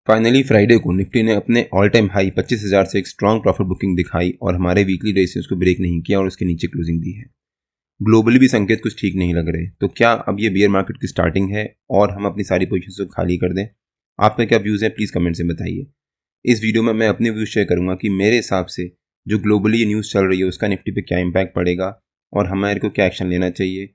Finally Friday को Nifty ने अपने ऑल टाइम हाई 25,000 से एक स्ट्रॉन्ग प्रॉफिट बुकिंग दिखाई और हमारे वीकली रेशियोज को ब्रेक नहीं किया और उसके नीचे क्लोजिंग दी है। ग्लोबली भी संकेत कुछ ठीक नहीं लग रहे, तो क्या अब ये बियर मार्केट की स्टार्टिंग है और हम अपनी सारी पोजीशंस को खाली कर दें? आपका क्या व्यूज़ है, प्लीज़ कमेंट से बताइए। इस वीडियो में मैं अपने व्यूज़ शेयर करूंगा कि मेरे हिसाब से जो ग्लोबली ये न्यूज़ चल रही है उसका निफ्टी पे क्या इम्पैक्ट पड़ेगा और हमारे को क्या एक्शन लेना चाहिए।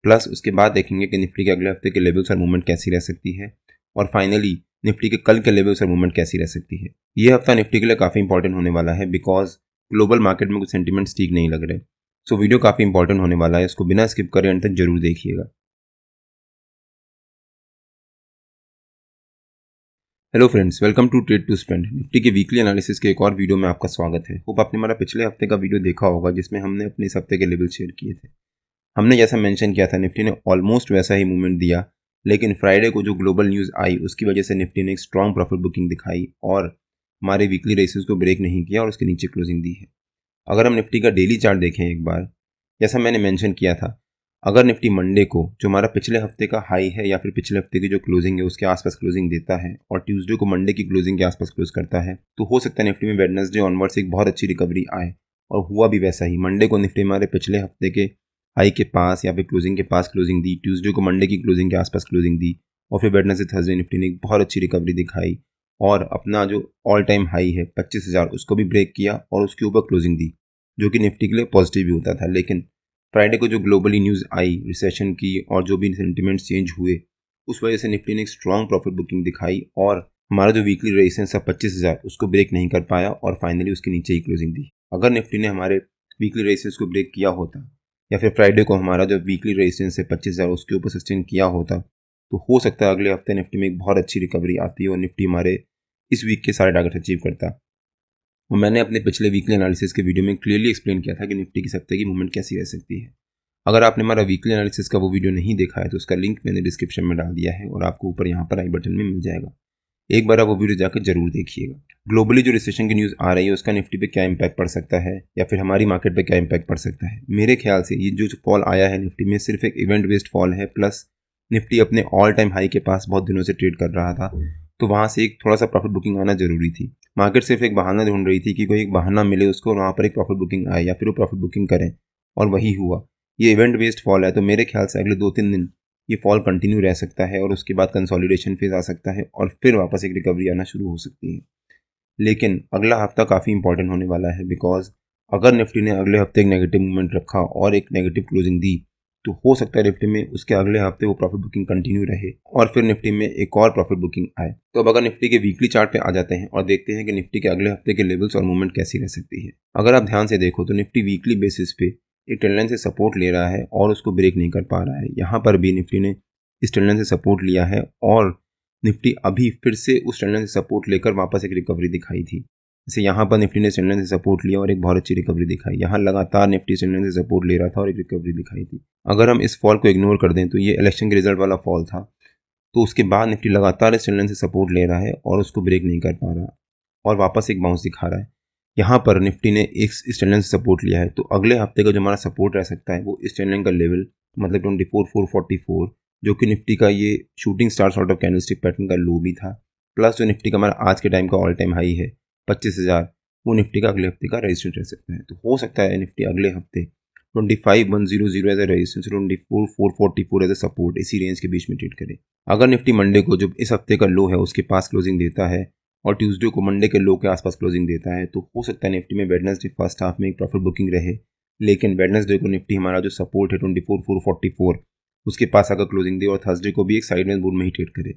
प्लस उसके बाद देखेंगे कि निफ्टी के अगले हफ्ते के लेवल्स और मूवमेंट कैसी रह सकती है और फाइनली निफ्टी के कल के लेवल्स और मूवमेंट कैसी रह सकती है। ये हफ्ता निफ्टी के लिए काफ़ी इंपॉर्टेंट होने वाला है बिकॉज ग्लोबल मार्केट में कुछ सेंटीमेंट्स ठीक नहीं लग रहे। सो वीडियो काफ़ी इंपॉर्टेंट होने वाला है, इसको बिना स्किप करे अंत तक जरूर देखिएगा। Hello friends, welcome to trade to spend. Nifty के वीकली एनालिसिस के एक और वीडियो में आपका स्वागत है। होप आपने हमारा पिछले हफ्ते का वीडियो देखा होगा जिसमें हमने अपने इस हफ्ते के लेवल शेयर किए थे। हमने जैसा मेंशन किया था निफ्टी ने ऑलमोस्ट वैसा ही मूवमेंट दिया, लेकिन फ्राइडे को जो ग्लोबल न्यूज़ आई उसकी वजह से निफ्टी ने एक स्ट्रॉन्ग प्रॉफिट बुकिंग दिखाई और हमारे वीकली रेसिस को ब्रेक नहीं किया और उसके नीचे क्लोजिंग दी है। अगर हम निफ्टी का डेली चार्ट देखें एक बार, जैसा मैंने मेंशन किया था, अगर निफ्टी मंडे को जो हमारा पिछले हफ्ते का हाई है या फिर पिछले हफ्ते की जो क्लोजिंग है उसके आसपास क्लोजिंग देता है और ट्यूसडे को मंडे की क्लोजिंग के आसपास क्लोज करता है, तो हो सकता है निफ्टी में वेडनेसडे ऑनवर्ड्स एक बहुत अच्छी रिकवरी आए। और हुआ भी वैसा ही। मंडे को निफ्टी हमारे पिछले हफ्ते के हाई के पास या फिर क्लोजिंग के पास क्लोजिंग दी, ट्यूसडे को मंडे की क्लोजिंग के आसपास क्लोजिंग दी और फिर वेडनेसडे थर्सडे निफ्टी ने एक बहुत अच्छी रिकवरी दिखाई और अपना जो ऑल टाइम हाई है 25,000 उसको भी ब्रेक किया और उसके ऊपर क्लोजिंग दी, जो कि निफ्टी के लिए पॉजिटिव भी होता था। लेकिन फ्राइडे को जो ग्लोबली न्यूज़ आई रिसेशन की और जो भी सेंटिमेंट्स चेंज हुए उस वजह से निफ्टी ने एक स्ट्रॉन्ग प्रॉफिट बुकिंग दिखाई और हमारा जो वीकली रेजिस्टेंस था 25,000 उसको ब्रेक नहीं कर पाया और फाइनली उसके नीचे ही क्लोजिंग दी। अगर निफ्टी ने हमारे वीकली रेजिस्टेंस को ब्रेक किया होता या फिर फ्राइडे को हमारा जो वीकली रेजिस्टेंस है 25,000 उसके ऊपर सस्टेन किया होता, तो हो सकता है अगले हफ्ते निफ्टी में एक बहुत अच्छी रिकवरी आती और निफ्टी हमारे इस वीक के सारे टारगेट अचीव करता। और मैंने अपने पिछले वीकली एनालिसिस के वीडियो में क्लियरली एक्सप्लेन किया था कि निफ्टी की हफ्ते की मूवमेंट कैसी रह सकती है। अगर आपने हमारा वीकली एनालिसिस का वो वीडियो नहीं देखा है तो उसका लिंक मैंने डिस्क्रिप्शन में डाल दिया है और आपको ऊपर यहाँ पर आई बटन में मिल जाएगा। एक बार आप वो वीडियो जाकर जरूर देखिएगा। ग्लोबली जो रिसेशन की न्यूज़ आ रही है उसका निफ्टी पे क्या इंपैक्ट पड़ सकता है या फिर हमारी मार्केट पे क्या इंपैक्ट पड़ सकता है। मेरे ख्याल से ये जो फॉल आया है निफ्टी में सिर्फ एक इवेंट बेस्ड फॉल है, प्लस निफ्टी अपने ऑल टाइम हाई के पास बहुत दिनों से ट्रेड कर रहा था, तो वहाँ से एक थोड़ा सा प्रॉफिट बुकिंग आना जरूरी थी। मार्केट सिर्फ एक बहाना ढूंढ रही थी कि कोई एक बहाना मिले उसको और वहाँ पर एक प्रॉफिट बुकिंग आए या फिर वो प्रॉफिट बुकिंग करें, और वही हुआ। ये इवेंट बेस्ड फॉल है, तो मेरे ख्याल से अगले 2-3 दिन ये फॉल कंटिन्यू रह सकता है और उसके बाद कंसोलिडेशन फेज आ सकता है और फिर वापस एक रिकवरी आना शुरू हो सकती है। लेकिन अगला हफ्ता काफ़ी इंपॉर्टेंट होने वाला है बिकॉज अगर निफ्टी ने अगले हफ्ते एक नेगेटिव मूवमेंट रखा और एक नेगेटिव क्लोजिंग दी, तो हो सकता है निफ्टी में उसके अगले हफ्ते वो प्रॉफिट बुकिंग कंटिन्यू रहे और फिर निफ्टी में एक और प्रॉफिट बुकिंग आए। तो अब अगर निफ्टी के वीकली चार्ट पे आ जाते हैं और देखते हैं कि निफ्टी के अगले हफ्ते के लेवल्स और मूवमेंट कैसी रह सकती है। अगर आप ध्यान से देखो तो निफ्टी वीकली बेसिस पे एक ट्रेंड लाइन से सपोर्ट ले रहा है और उसको ब्रेक नहीं कर पा रहा है। यहाँ पर भी निफ्टी ने इस ट्रेंड लाइन से सपोर्ट लिया है और निफ्टी अभी फिर से उस ट्रेंड लाइन से सपोर्ट लेकर वापस एक रिकवरी दिखाई थी। जैसे यहाँ पर निफ्टी ने ट्रेंड लाइन से सपोर्ट लिया और एक बहुत अच्छी रिकवरी दिखाई। यहाँ लगातार निफ्टी ट्रेंड लाइन से सपोर्ट ले रहा था और एक रिकवरी दिखाई थी। अगर हम इस फॉल को इग्नोर कर दें तो ये इलेक्शन के रिजल्ट वाला फॉल था, तो उसके बाद निफ्टी लगातार इस ट्रेंड लाइन से सपोर्ट ले रहा है और उसको ब्रेक नहीं कर पा रहा और वापस एक बाउंस दिखा रहा है। यहाँ पर निफ्टी ने एक इस ट्रेंड लाइन से सपोर्ट लिया है, तो अगले हफ्ते का जो हमारा सपोर्ट रह सकता है वो इस ट्रेंड लाइन का लेवल मतलब 24,444, जो कि निफ्टी का ये shooting star sort of candlestick pattern का लो भी था, प्लस जो निफ्टी का हमारा आज के टाइम का ऑल टाइम हाई है 25,000, वो निफ्टी का अगले हफ्ते का रेजिस्टेंस रह सकता है। तो हो सकता है निफ्टी अगले हफ्ते 25,100 as a resistance, 24,444 as a support, इसी रेंज के बीच में ट्रेड करे। अगर निफ्टी मंडे को जो इस हफ्ते का लो है उसके पास क्लोजिंग देता है और ट्यूसडे को मंडे के लो के आसपास क्लोजिंग देता है, तो हो सकता है निफ्टी में वेडनेसडे फर्स्ट हाफ में एक प्रॉफिट बुकिंग रहे, लेकिन वेडनेसडे को निफ्टी हमारा जो सपोर्ट है 24,444 उसके पास अगर क्लोजिंग दे और थर्सडे को भी एक साइडवेज मूव में ही ट्रेड करे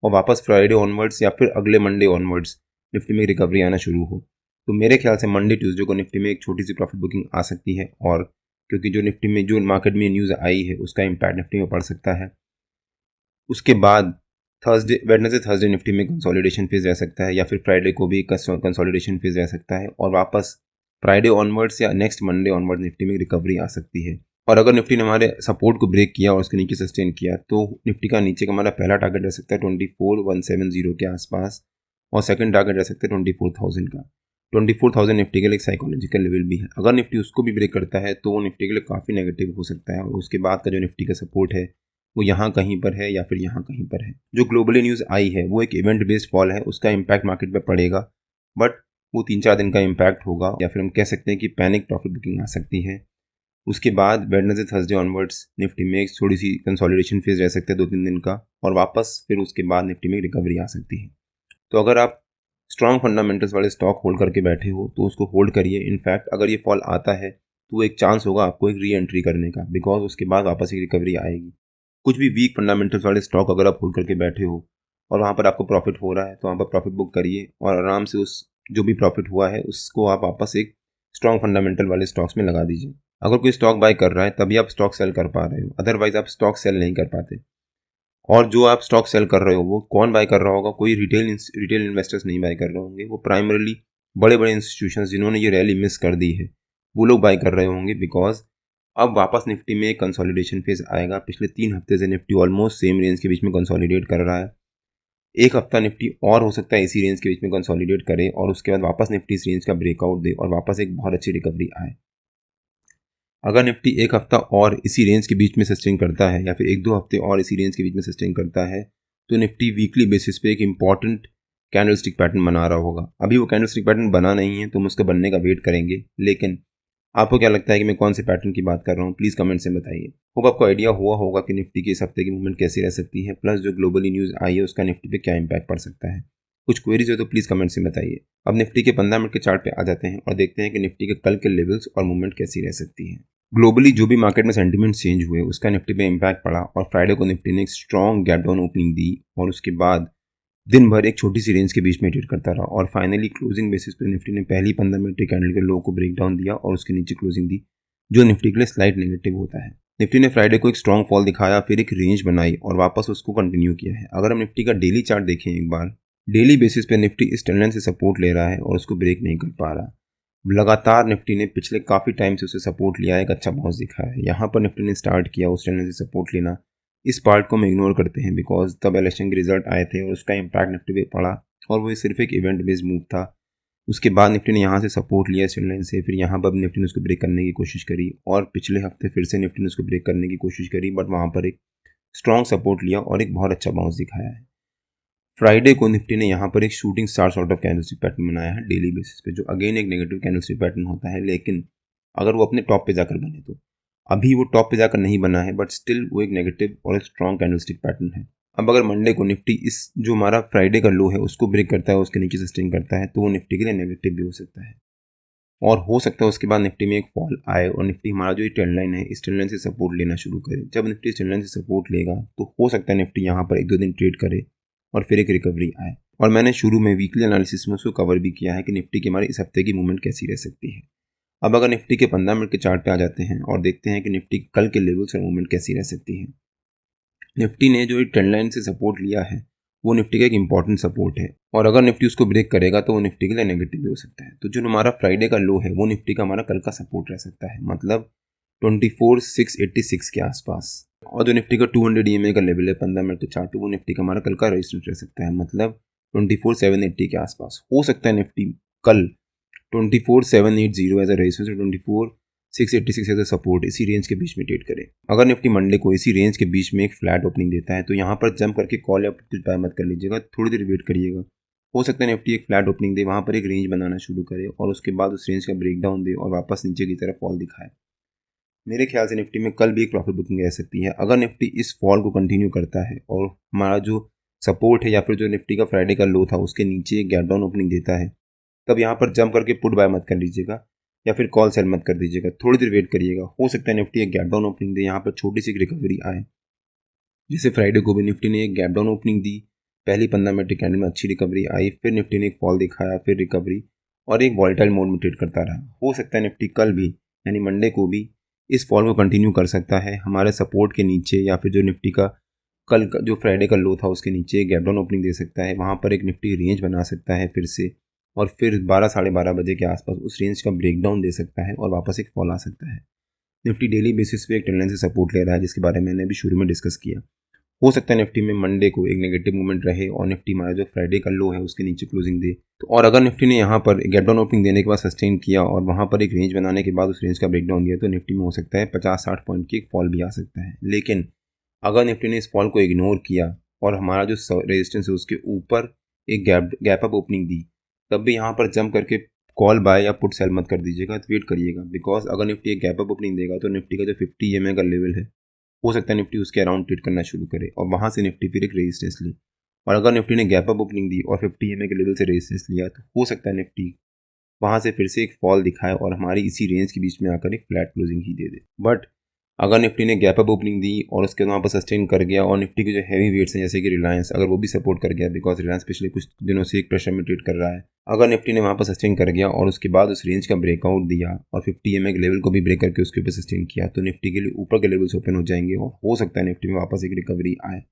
और वापस फ्राइडे ऑनवर्ड्स या फिर अगले मंडे ऑनवर्ड्स निफ्टी में रिकवरी आना शुरू हो, तो मेरे ख्याल से मंडे ट्यूसडे को निफ्टी में एक छोटी सी प्रॉफिट बुकिंग आ सकती है। और क्योंकि जो निफ्टी में जो मार्केट में न्यूज़ आई है उसका इम्पैक्ट निफ्टी में पड़ सकता है। उसके बाद वेडनेसडे थर्सडे निफ्टी में कंसोलिडेशन फेज रह सकता है या फिर फ्राइडे को भी कंसोलिडेशन फेज रह सकता है और वापस फ्राइडे ऑनवर्ड्स या नेक्स्ट मंडे ऑनवर्ड्स निफ्टी में रिकवरी आ सकती है। और अगर निफ्टी ने हमारे सपोर्ट को ब्रेक किया और उसके नीचे सस्टेन किया, तो निफ्टी का नीचे का हमारा पहला टारगेट रह सकता है 24,170 के आसपास और सेकंड टारगेट रह सकता है 24,000 का। 24,000 निफ्टी के लिए एक साइकोलॉजिकल लेवल भी है। अगर निफ्टी उसको भी ब्रेक करता है तो वो निफ्टी के लिए काफ़ी नेगेटिव हो सकता है और उसके बाद का जो निफ्टी का सपोर्ट है वो यहाँ कहीं पर है या फिर यहाँ कहीं पर है। जो ग्लोबली न्यूज़ आई है वो एक इवेंट बेस्ड फॉल है, उसका इम्पैक्ट मार्केट पे पड़ेगा, बट वो 3-4 दिन का इम्पैक्ट होगा, या फिर हम कह सकते हैं कि पैनिक प्रॉफिट बुकिंग आ सकती है। उसके बाद वेडनेसडे थर्सडे ऑनवर्ड्स निफ्टी में एक थोड़ी सी कंसोलिडेशन फेज रह सकता है 2-3 दिन का, और वापस फिर उसके बाद निफ्टी में रिकवरी आ सकती है। तो अगर आप स्ट्रॉन्ग फंडामेंटल्स वाले स्टॉक होल्ड करके बैठे हो तो उसको होल्ड करिए। इनफैक्ट अगर ये फॉल आता है तो एक चांस होगा आपको एक री एंट्री करने का, बिकॉज उसके बाद वापस एक रिकवरी आएगी। कुछ भी वीक फंडामेंटल्स वाले स्टॉक अगर आप होल्ड करके बैठे हो और वहाँ पर आपको प्रॉफिट हो रहा है तो वहाँ पर प्रॉफिट बुक करिए, और आराम से उस जो भी प्रॉफिट हुआ है उसको आप वापस एक स्ट्रॉन्ग फंडामेंटल वाले स्टॉक्स में लगा दीजिए। अगर कोई स्टॉक बाय कर रहा है तभी आप स्टॉक सेल कर पा रहे हो, अदरवाइज आप स्टॉक सेल नहीं कर पाते। और जो आप स्टॉक सेल कर रहे हो वो कौन बाय कर रहा होगा? कोई रिटेल इन्वेस्टर्स नहीं बाय कर रहे होंगे, वो प्राइमरीली बड़े बड़े इंस्टीट्यूशंस जिन्होंने ये रैली मिस कर दी है वो लोग बाय कर रहे होंगे, बिकॉज अब वापस निफ्टी में एक कंसोलिडेशन फेज आएगा। पिछले 3 हफ्ते से निफ्टी ऑलमोस्ट सेम रेंज के बीच में कंसोलिडेट कर रहा है। एक हफ्ता निफ्टी और हो सकता है इसी रेंज के बीच में कंसोलिडेट करे और उसके बाद वापस निफ्टी इस रेंज का ब्रेकआउट दे और वापस एक बहुत अच्छी रिकवरी आए। अगर निफ्टी एक हफ्ता और इसी रेंज के बीच में सस्टेन करता है या फिर 1-2 हफ्ते और इसी रेंज के बीच में सस्टेन करता है तो निफ्टी वीकली बेसिस पे एक इंपॉर्टेंट कैंडलस्टिक पैटर्न बना रहा होगा। अभी वो कैंडलस्टिक पैटर्न बना नहीं है तो हम उसके बनने का वेट करेंगे, लेकिन आपको क्या लगता है कि मैं कौन से पैटर्न की बात कर रहा हूँ? प्लीज़ कमेंट से बताइए। होप आपको आइडिया हुआ होगा कि निफ्टी की इस हफ्ते की मूवमेंट कैसी रह सकती है, प्लस जो ग्लोबली न्यूज़ आई है उसका निफ्टी पे क्या इंपैक्ट पड़ सकता है। कुछ क्वेरीज हो तो प्लीज़ कमेंट से बताइए। अब निफ्टी के 15 मिनट के चार्ट पे आ जाते हैं और देखते हैं कि निफ्टी के कल के लेवल्स और मूवमेंट कैसी रह सकती है। ग्लोबली जो भी मार्केट में सेंटीमेंट चेंज हुए उसका निफ्टी पे इम्पैक्ट पड़ा और फ्राइडे को निफ्टी ने एक स्ट्रॉन्ग गैप डाउन ओपनिंग दी और उसके बाद दिन भर एक छोटी सी रेंज के बीच में ट्रेड करता रहा और फाइनली क्लोजिंग बेसिस पे निफ्टी ने पहली 15 मिनट के कैंडल के लो को ब्रेक डाउन दिया और उसके नीचे क्लोजिंग दी, जो निफ्टी के लिए स्लाइट नेगेटिव होता है। निफ्टी ने फ्राइडे को एक स्ट्रॉन्ग फॉल दिखाया, फिर एक रेंज बनाई और वापस उसको कंटिन्यू किया है। अगर हम निफ्टी का डेली चार्ट देखें एक बार, डेली बेसिस पे निफ्टी इस ट्रेंड लाइन से सपोर्ट ले रहा है और उसको ब्रेक नहीं कर पा रहा। लगातार निफ्टी ने पिछले काफ़ी टाइम से उसे सपोर्ट लिया, एक अच्छा बाउंस दिखा है। यहाँ पर निफ्टी ने स्टार्ट किया उस ट्रेंड लाइन से सपोर्ट लेना। इस पार्ट को हम इग्नोर करते हैं बिकॉज तब इलेक्शन के रिजल्ट आए थे और उसका इम्पैक्ट निफ्टी पे पड़ा और वो सिर्फ एक इवेंट बेस्ड मूव था। उसके बाद निफ्टी ने यहाँ से सपोर्ट लिया इस ट्रेंड लाइन से, फिर यहाँ पर निफ्टी ने उसको ब्रेक करने की कोशिश करी और पिछले हफ्ते फिर से निफ्टी ने उसको ब्रेक करने की कोशिश करी, बट वहाँ पर एक स्ट्रॉन्ग सपोर्ट लिया और एक बहुत अच्छा बाउंस दिखाया है। फ्राइडे को निफ्टी ने यहाँ पर एक shooting star sort of candlestick pattern बनाया है डेली बेसिस पे, जो अगेन एक नेगेटिव कैंडलस्टिक पैटर्न होता है, लेकिन अगर वो अपने टॉप पे जाकर बने तो। अभी वो टॉप पे जाकर नहीं बना है, बट स्टिल वो एक नेगेटिव और एक स्ट्रॉन्ग कैंडलस्टिक पैटर्न है। अब अगर मंडे को निफ्टी इस जो हमारा फ्राइडे का लो है उसको ब्रेक करता है, उसके नीचे सस्टेन करता है, तो वो निफ्टी के लिए नेगेटिव भी हो सकता है और हो सकता है उसके बाद निफ्टी में एक फॉल आए और निफ्टी हमारा जो ट्रेंड लाइन है इस ट्रेंड लाइन से सपोर्ट लेना शुरू करे। जब निफ्टी इस ट्रेंड लाइन से सपोर्ट लेगा तो हो सकता है निफ्टी यहाँ पर 1-2 दिन ट्रेड करे और फिर एक रिकवरी आए। और मैंने शुरू में वीकली एनालिसिस में उसको कवर भी किया है कि निफ्टी की हमारी इस हफ्ते की मूवमेंट कैसी रह सकती है। अब अगर निफ्टी के 15 मिनट के चार्ट पे आ जाते हैं और देखते हैं कि निफ्टी कल के लेवल्स और मूवमेंट कैसी रह सकती है। निफ्टी ने जो एक ट्रेंड लाइन से सपोर्ट लिया है वो निफ्टी का एक इंपॉर्टेंट सपोर्ट है और अगर निफ्टी उसको ब्रेक करेगा तो वो निफ्टी के लिए नेगेटिव भी हो सकता है। तो जो हमारा फ्राइडे का लो है वो निफ्टी का हमारा कल का सपोर्ट रह सकता है, मतलब 24,686 के आसपास। और जो निफ्टी का 200 EMA का लेवल है 15 मिनट के चार्ट पे, वो निफ्टी का हमारा कल का रेजिस्टेंस रह सकता है, मतलब 24,780 के आसपास। हो सकता है निफ्टी कल 24,780 एज अ रेजिस्टेंस और 24,686 एज अ सपोर्ट इसी रेंज के बीच में ट्रेड करें। अगर निफ्टी मंडे को इसी रेंज के बीच में एक फ्लैट ओपनिंग देता है तो यहाँ पर जंप करके कॉल या कुछ बाय मत कर लीजिएगा, थोड़ी देर वेट करिएगा। हो सकता है निफ्टी एक फ्लैट ओपनिंग दे, वहाँ पर एक रेंज बनाना शुरू करे और उसके बाद उस रेंज का ब्रेकडाउन दे और वापस नीचे की तरफ फॉल दिखाए। मेरे ख्याल से निफ्टी में कल भी एक प्रॉफिट बुकिंग रह सकती है। अगर निफ्टी इस फॉल को कंटिन्यू करता है और हमारा जो सपोर्ट है या फिर जो निफ्टी का फ्राइडे का लो था उसके नीचे एक गैप डाउन ओपनिंग देता है, तब यहाँ पर जंप करके पुट बाय मत कर लीजिएगा या फिर कॉल सेल मत कर दीजिएगा, थोड़ी देर वेट करिएगा। हो सकता है निफ्टी एक गैप डाउन ओपनिंग दे, यहाँ पर छोटी सी रिकवरी आए। जैसे फ्राइडे को भी निफ्टी ने एक गैप डाउन ओपनिंग दी, पहली 15 मिनट कैंडल में अच्छी रिकवरी आई, फिर निफ्टी ने एक फॉल दिखाया, फिर रिकवरी और एक वॉलेटाइल मोड में ट्रेड करता रहा। हो सकता है निफ्टी कल भी यानी मंडे को भी इस फॉल को कंटिन्यू कर सकता है हमारे सपोर्ट के नीचे, या फिर जो निफ्टी का कल का जो फ्राइडे का लो था उसके नीचे गैप डाउन ओपनिंग दे सकता है। वहाँ पर एक निफ्टी रेंज बना सकता है फिर से और फिर 12-12:30 बजे के आसपास उस रेंज का ब्रेकडाउन दे सकता है और वापस एक फॉल आ सकता है। निफ्टी डेली बेसिस पे एक ट्रेंड लाइन से सपोर्ट ले रहा है जिसके बारे में मैंने अभी शुरू में डिस्कस किया। हो सकता है निफ्टी में मंडे को एक नेगेटिव मूवमेंट रहे और निफ्टी हमारा जो फ्राइडे का लो है उसके नीचे क्लोजिंग दे। तो और अगर निफ्टी ने यहाँ पर गैप डाउन ओपनिंग देने के बाद सस्टेन किया और वहाँ पर एक रेंज बनाने के बाद उस रेंज का ब्रेकडाउन दिया तो निफ्टी में हो सकता है 50-60 पॉइंट की एक फॉल भी आ सकता है। लेकिन अगर निफ्टी ने इस फॉल को इग्नोर किया और हमारा जो रेजिस्टेंस है उसके ऊपर एक गैप अप ओपनिंग दी, तब भी यहाँ पर जंप करके कॉल बाय या पुट सेल मत कर दीजिएगा, तो वेट करिएगा। बिकॉज अगर निफ्टी एक गैप अप ओपनिंग देगा तो निफ्टी का जो 50 EMA का लेवल है, हो सकता है निफ्टी उसके अराउंड ट्रेड करना शुरू करे और वहाँ से निफ्टी फिर एक रेजिस्टेंस ले। और अगर निफ्टी ने गैप अप ओपनिंग दी और 50 EMA के लेवल से रेजिस्टेंस लिया, तो हो सकता है निफ्टी वहाँ से फिर से एक फॉल दिखाए और हमारी इसी रेंज के बीच में आकर एक flat closing he they they. But अगर निफ्टी ने गैप अप ओपनिंग दी और उसके वहाँ पर सस्टेन कर गया और निफ्टी के जो हैवी वेट्स हैं जैसे कि रिलायंस, अगर वो भी सपोर्ट कर गया, बिकॉज रिलायंस पिछले कुछ दिनों से एक प्रेशर में ट्रेड कर रहा है, अगर निफ्टी ने वहाँ पर सस्टेन कर गया और उसके बाद उस रेंज का ब्रेकआउट दिया और 50 EMA के लेवल को भी ब्रेक करके उसके ऊपर सस्टेन किया, तो निफ्टी के लिए ऊपर के लेवल्स ओपन हो जाएंगे और हो सकता है निफ्टी में वापस एक रिकवरी आए।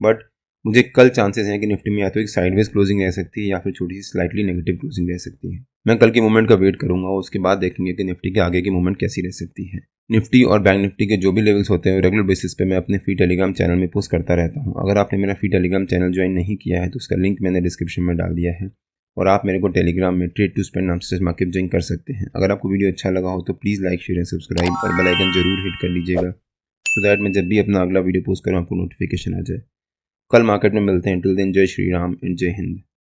बट मुझे कल चांसेस हैं कि निफ्टी में या तो एक साइडवेज क्लोजिंग रह सकती है या फिर छोटी सी स्लाइटली नेगेटिव क्लोजिंग रह सकती है। मैं कल के मूवमेंट का वेट करूंगा और उसके बाद देखेंगे कि निफ्टी के आगे की मूवमेंट कैसी रह सकती है। निफ्टी और बैंक निफ्टी के जो भी लेवल्स होते हैं रेगुलर बेसिस पे मैं अपने फ्री टेलीग्राम चैनल में पोस्ट करता रहता हूँ। अगर आपने मेरा फ्री टेलीग्राम चैनल ज्वाइन नहीं किया है तो उसका लिंक मैंने डिस्क्रिप्शन में डाल दिया है और आप मेरे को टेलीग्राम में ट्रेड टू स्पेंड नाम से मार्केट ज्वाइन कर सकते हैं। अगर आपको वीडियो अच्छा लगा हो तो please like share and subscribe और बेल आइकन जरूर हिट कर लीजिएगा, सो दैट मैं जब भी अपना अगला वीडियो पोस्ट करूँ आपको नोटिफिकेशन आ जाए। कल मार्केट में मिलते हैं। टिल देन जय श्री राम एंड जय हिंद।